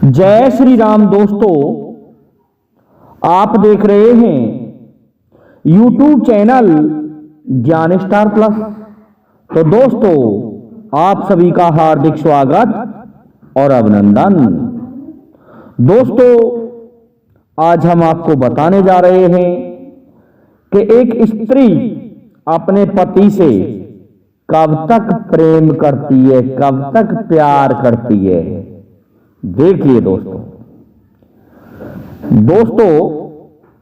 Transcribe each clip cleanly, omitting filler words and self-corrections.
जय श्री राम दोस्तों, आप देख रहे हैं YouTube चैनल ज्ञान स्टार प्लस। तो दोस्तों, आप सभी का हार्दिक स्वागत और अभिनंदन। दोस्तों, आज हम आपको बताने जा रहे हैं कि एक स्त्री अपने पति से कब तक प्रेम करती है, कब तक प्यार करती है। देखिए दोस्तों,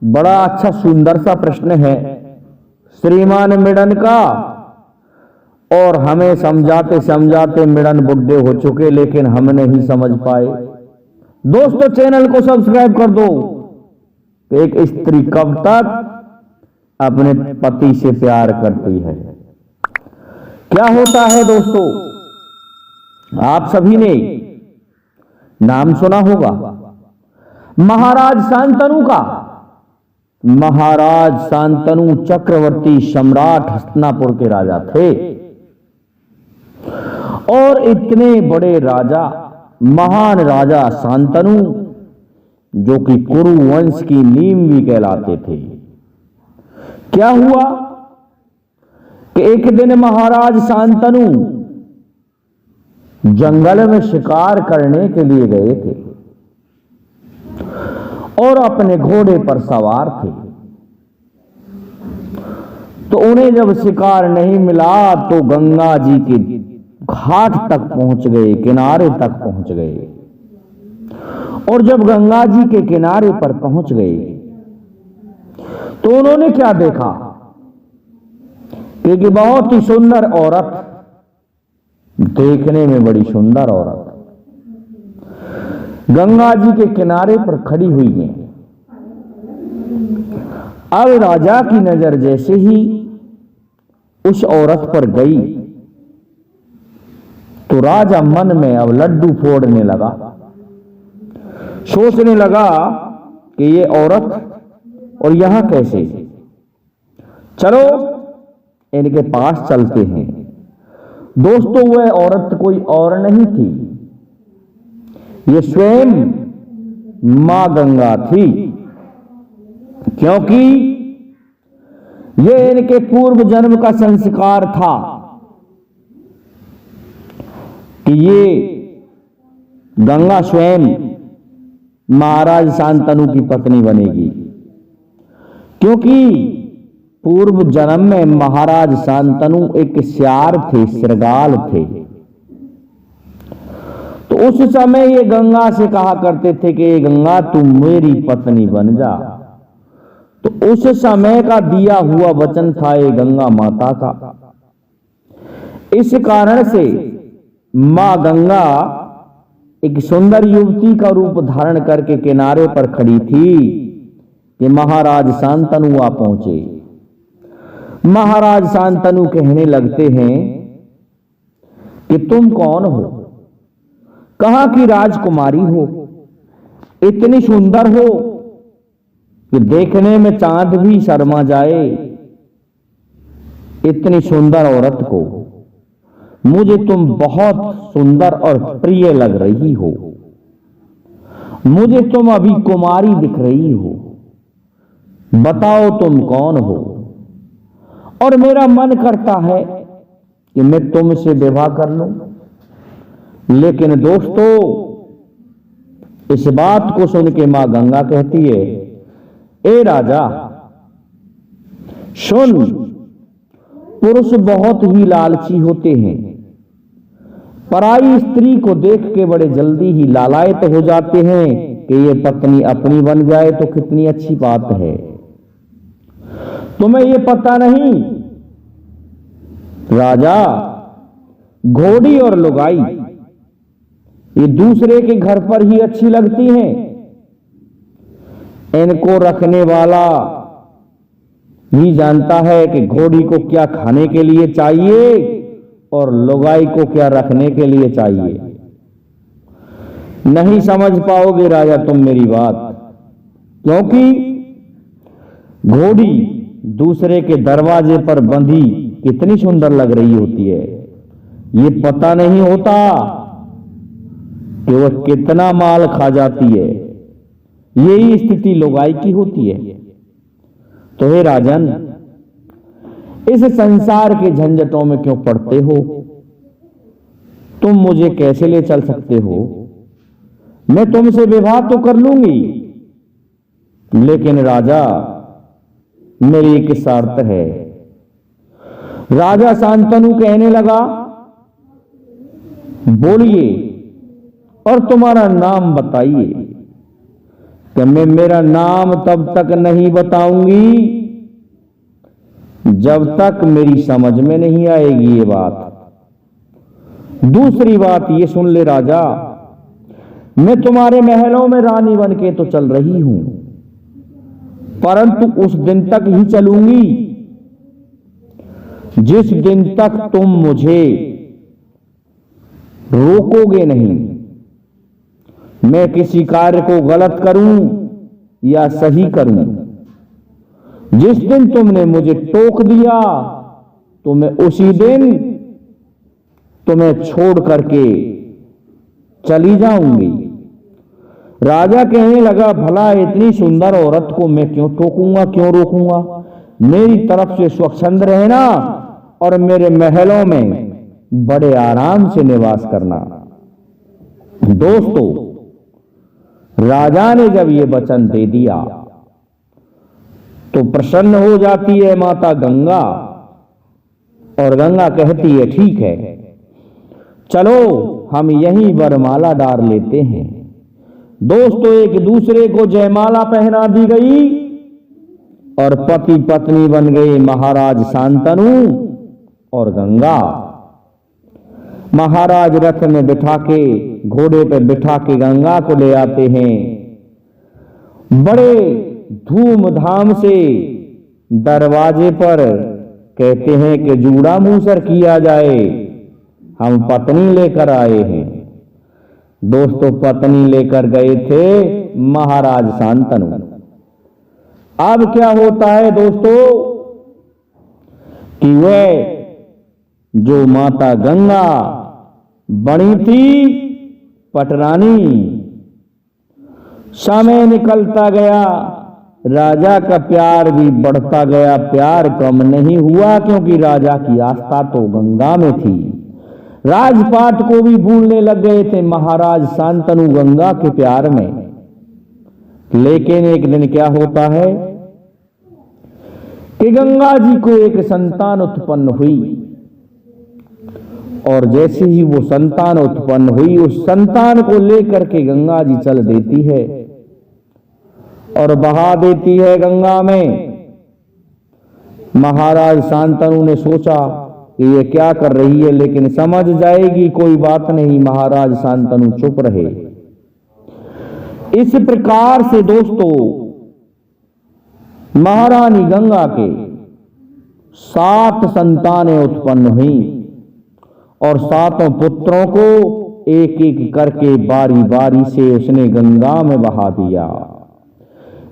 बड़ा अच्छा सुंदर सा प्रश्न है श्रीमान मिडन का, और हमें समझाते समझाते मिडन बुढ़े हो चुके, लेकिन हम नहीं समझ पाए। दोस्तों, चैनल को सब्सक्राइब कर दो। एक स्त्री कब तक अपने पति से प्यार करती है, क्या होता है। दोस्तों, आप सभी ने नाम सुना होगा महाराज शांतनु का। महाराज शांतनु चक्रवर्ती सम्राट हस्तिनापुर के राजा थे, और इतने बड़े राजा, महान राजा शांतनु, जो कि कुरु वंश की नींव भी कहलाते थे। क्या हुआ कि एक दिन महाराज शांतनु जंगल में शिकार करने के लिए गए थे और अपने घोड़े पर सवार थे। तो उन्हें जब शिकार नहीं मिला तो गंगा जी के घाट तक पहुंच गए, किनारे तक पहुंच गए। और जब गंगा जी के किनारे पर पहुंच गए तो उन्होंने क्या देखा कि बहुत ही सुंदर औरत, देखने में बड़ी सुंदर औरत गंगा जी के किनारे पर खड़ी हुई है। अब राजा की नजर जैसे ही उस औरत पर गई तो राजा मन में अब लड्डू फोड़ने लगा, सोचने लगा कि ये औरत और यहां कैसे, चलो इनके पास चलते हैं। दोस्तों, वह औरत कोई और नहीं थी, ये स्वयं मां गंगा थी, क्योंकि ये इनके पूर्व जन्म का संस्कार था कि ये गंगा स्वयं महाराज शांतनु की पत्नी बनेगी, क्योंकि पूर्व जन्म में महाराज शांतनु एक श्यार थे, श्रृगाल थे। तो उस समय ये गंगा से कहा करते थे कि गंगा तुम मेरी पत्नी बन जा। तो उस समय का दिया हुआ वचन था ये गंगा माता का। इस कारण से मां गंगा एक सुंदर युवती का रूप धारण करके किनारे पर खड़ी थी कि महाराज शांतनु आ पहुंचे। महाराज शांतनु कहने लगते हैं कि तुम कौन हो, कहां की राजकुमारी हो, इतनी सुंदर हो कि देखने में चांद भी शर्मा जाए। इतनी सुंदर औरत को मुझे तुम बहुत सुंदर और प्रिय लग रही हो, मुझे तुम अभी कुमारी दिख रही हो, बताओ तुम कौन हो। और मेरा मन करता है कि मैं तुमसे विवाह कर लूं। लेकिन दोस्तों, इस बात को सुन के मां गंगा कहती है, ए राजा सुन, पुरुष बहुत ही लालची होते हैं, पराई स्त्री को देख के बड़े जल्दी ही लालायित हो जाते हैं कि ये पत्नी अपनी बन जाए तो कितनी अच्छी बात है। तुम्हें ये पता नहीं राजा, घोड़ी और लुगाई ये दूसरे के घर पर ही अच्छी लगती हैं। इनको रखने वाला ही जानता है कि घोड़ी को क्या खाने के लिए चाहिए और लुगाई को क्या रखने के लिए चाहिए। नहीं समझ पाओगे राजा तुम मेरी बात, क्योंकि घोड़ी दूसरे के दरवाजे पर बंधी कितनी सुंदर लग रही होती है, ये पता नहीं होता कि वह कितना माल खा जाती है। यही स्थिति लोगाई की होती है। तो हे राजन, इस संसार के झंझटों में क्यों पड़ते हो? तुम मुझे कैसे ले चल सकते हो? मैं तुमसे विवाह तो कर लूंगी, लेकिन राजा, मेरी एक शर्त है। राजा शांतनु कहने लगा, बोलिए और तुम्हारा नाम बताइए। कि मैं मेरा नाम तब तक नहीं बताऊंगी जब तक मेरी समझ में नहीं आएगी ये बात। दूसरी बात ये सुन ले राजा, मैं तुम्हारे महलों में रानी बन के तो चल रही हूं, परंतु उस दिन तक ही चलूंगी जिस दिन तक तुम मुझे रोकोगे नहीं। मैं किसी कार्य को गलत करूं या सही करूं, जिस दिन तुमने मुझे टोक दिया तो मैं उसी दिन तुम्हें छोड़ करके चली जाऊंगी। राजा कहने लगा, भला इतनी सुंदर औरत को मैं क्यों टोकूंगा, क्यों रोकूंगा? मेरी तरफ से स्वच्छंद रहना और मेरे महलों में बड़े आराम से निवास करना। दोस्तों, राजा ने जब ये वचन दे दिया तो प्रसन्न हो जाती है माता गंगा, और गंगा कहती है, ठीक है, चलो हम यहीं वरमाला डाल लेते हैं। दोस्तों, एक दूसरे को जयमाला पहना दी गई और पति पत्नी बन गए महाराज शांतनु और गंगा। महाराज रथ में बिठा के, घोड़े पे बिठा के गंगा को ले आते हैं। बड़े धूमधाम से दरवाजे पर कहते हैं कि जूड़ा मूसर किया जाए, हम पत्नी लेकर आए हैं। दोस्तों, पत्नी लेकर गए थे महाराज शांतनु। अब क्या होता है दोस्तों कि वह जो माता गंगा बनी थी पटरानी, समय निकलता गया, राजा का प्यार भी बढ़ता गया, प्यार कम नहीं हुआ, क्योंकि राजा की आस्था तो गंगा में थी। राजपाट को भी भूलने लग गए थे महाराज शांतनु गंगा के प्यार में। लेकिन एक दिन क्या होता है कि गंगा जी को एक संतान उत्पन्न हुई, और जैसे ही वो संतान उत्पन्न हुई, उस संतान को लेकर के गंगा जी चल देती है और बहा देती है गंगा में। महाराज शांतनु ने सोचा कि ये क्या कर रही है, लेकिन समझ जाएगी, कोई बात नहीं। महाराज शांतनु चुप रहे। इस प्रकार से दोस्तों, महारानी गंगा के 7 संतानें उत्पन्न हुई और 7 पुत्रों को एक एक करके बारी बारी से उसने गंगा में बहा दिया,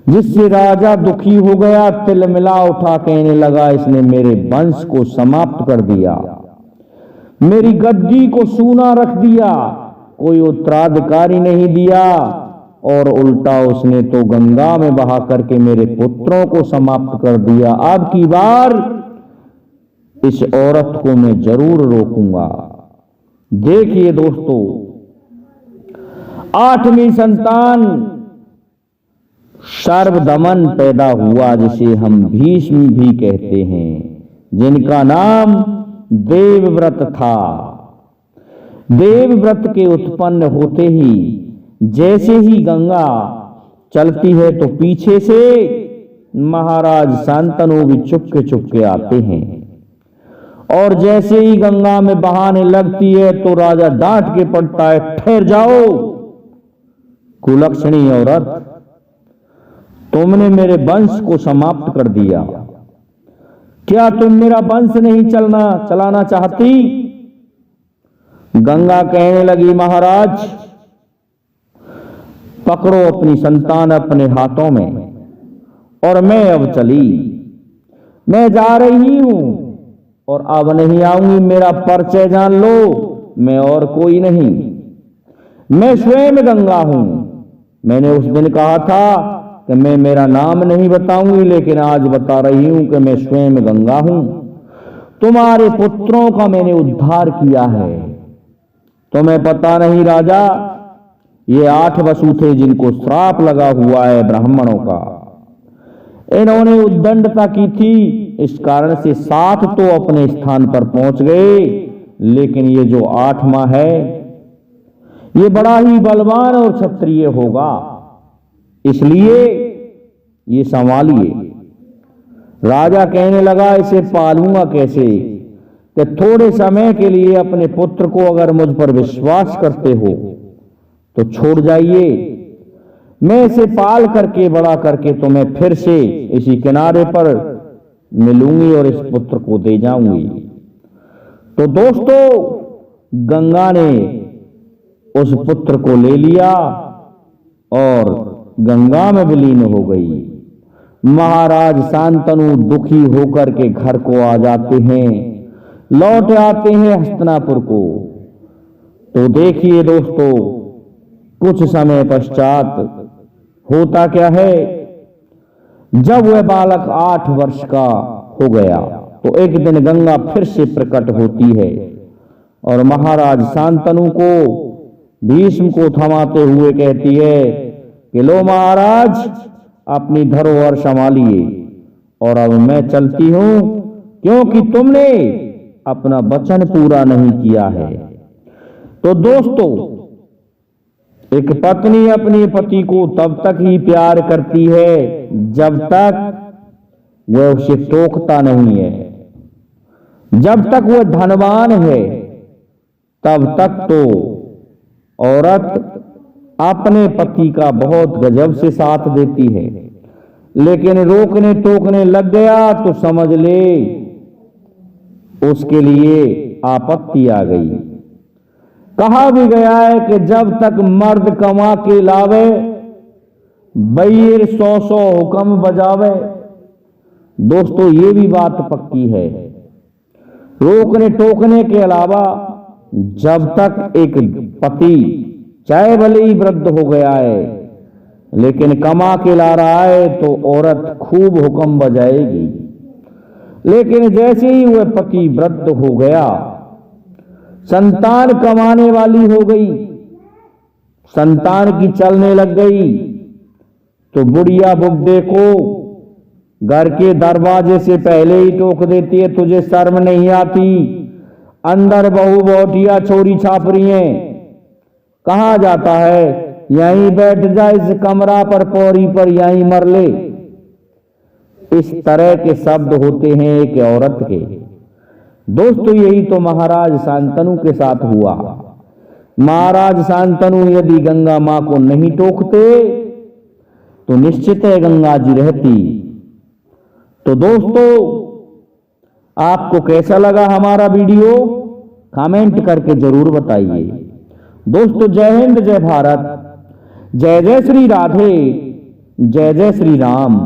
जिससे राजा दुखी हो गया, तिलमिला उठा, कहने लगा, इसने मेरे वंश को समाप्त कर दिया, मेरी गद्दी को सूना रख दिया, कोई उत्तराधिकारी नहीं दिया, और उल्टा उसने तो गंगा में बहा करके मेरे पुत्रों को समाप्त कर दिया। अब की बार इस औरत को मैं जरूर रोकूंगा। देखिए दोस्तों, 8वीं संतान सर्वदमन पैदा हुआ, जिसे हम भीष्म भी कहते हैं, जिनका नाम देवव्रत था। देवव्रत के उत्पन्न होते ही जैसे ही गंगा चलती है तो पीछे से महाराज शांतनु भी चुपके चुपके आते हैं, और जैसे ही गंगा में बहाने लगती है तो राजा डांट के पड़ता है, ठहर जाओ कुलक्षणी औरत, तुमने मेरे वंश को समाप्त कर दिया। क्या तुम मेरा वंश नहीं चलाना चाहती? गंगा कहने लगी, महाराज पकड़ो अपनी संतान अपने हाथों में, और मैं अब चली, मैं जा रही हूं और अब नहीं आऊंगी। मेरा परिचय जान लो, मैं और कोई नहीं, मैं स्वयं गंगा हूं। मैंने उस दिन कहा था कि मैं मेरा नाम नहीं बताऊंगी, लेकिन आज बता रही हूं कि मैं स्वयं गंगा हूं। तुम्हारे पुत्रों का मैंने उद्धार किया है। तुम्हें पता नहीं राजा, ये 8 वसु थे जिनको श्राप लगा हुआ है ब्राह्मणों का। इन्होंने उद्दंडता की थी, इस कारण से 7 तो अपने स्थान पर पहुंच गए, लेकिन ये जो 8वां है ये बड़ा ही बलवान और क्षत्रिय होगा, इसलिए ये संभालिए। राजा कहने लगा, इसे पालूंगा कैसे? कि थोड़े समय के लिए अपने पुत्र को अगर मुझ पर विश्वास करते हो तो छोड़ जाइए, मैं इसे पाल करके बड़ा करके तुम्हें फिर से इसी किनारे पर मिलूंगी और इस पुत्र को दे जाऊंगी। तो दोस्तों, गंगा ने उस पुत्र को ले लिया और गंगा में विलीन हो गई। महाराज शांतनु दुखी होकर के घर को आ जाते हैं, लौट आते हैं हस्तिनापुर को। तो देखिए दोस्तों, कुछ समय पश्चात होता क्या है, जब वह बालक 8 वर्ष का हो गया तो एक दिन गंगा फिर से प्रकट होती है और महाराज शांतनु को, भीष्म को थमाते हुए कहती है कि लो महाराज, अपनी धरोहर संभालिए और अब मैं चलती हूं, क्योंकि तुमने अपना वचन पूरा नहीं किया है। तो दोस्तों, एक पत्नी अपने पति को तब तक ही प्यार करती है जब तक वह उसे टोकता नहीं है। जब तक वह धनवान है तब तक तो औरत अपने पति का बहुत गजब से साथ देती है, लेकिन रोकने टोकने लग गया तो समझ ले उसके लिए आपत्ति आ गई। कहा भी गया है कि जब तक मर्द कमा के लावे, बैर 100 हुक्म बजावे। दोस्तों, ये भी बात पक्की है। रोकने टोकने के अलावा जब तक एक पति चाहे भले ही वृद्ध हो गया है लेकिन कमा के ला रहा है तो औरत खूब हुक्म बजाएगी, लेकिन जैसे ही वह पति वृद्ध हो गया, संतान कमाने वाली हो गई, संतान की चलने लग गई, तो बुढ़िया बुड्ढे को घर के दरवाजे से पहले ही टोक देती है, तुझे शर्म नहीं आती? अंदर बहू बहुटिया छोरी छाप रही हैं, कहां जाता है? यहीं बैठ जा इस कमरा पर, पौरी पर यहीं मर ले। इस तरह के शब्द होते हैं एक औरत के। दोस्तों, यही तो महाराज शांतनु के साथ हुआ। महाराज शांतनु यदि गंगा मां को नहीं टोकते तो निश्चित है गंगा जी रहती। तो दोस्तों, आपको कैसा लगा हमारा वीडियो? कमेंट करके जरूर बताइए। दोस्तों, जय हिंद, जय भारत, जय जय श्री राधे, जय जय श्री राम।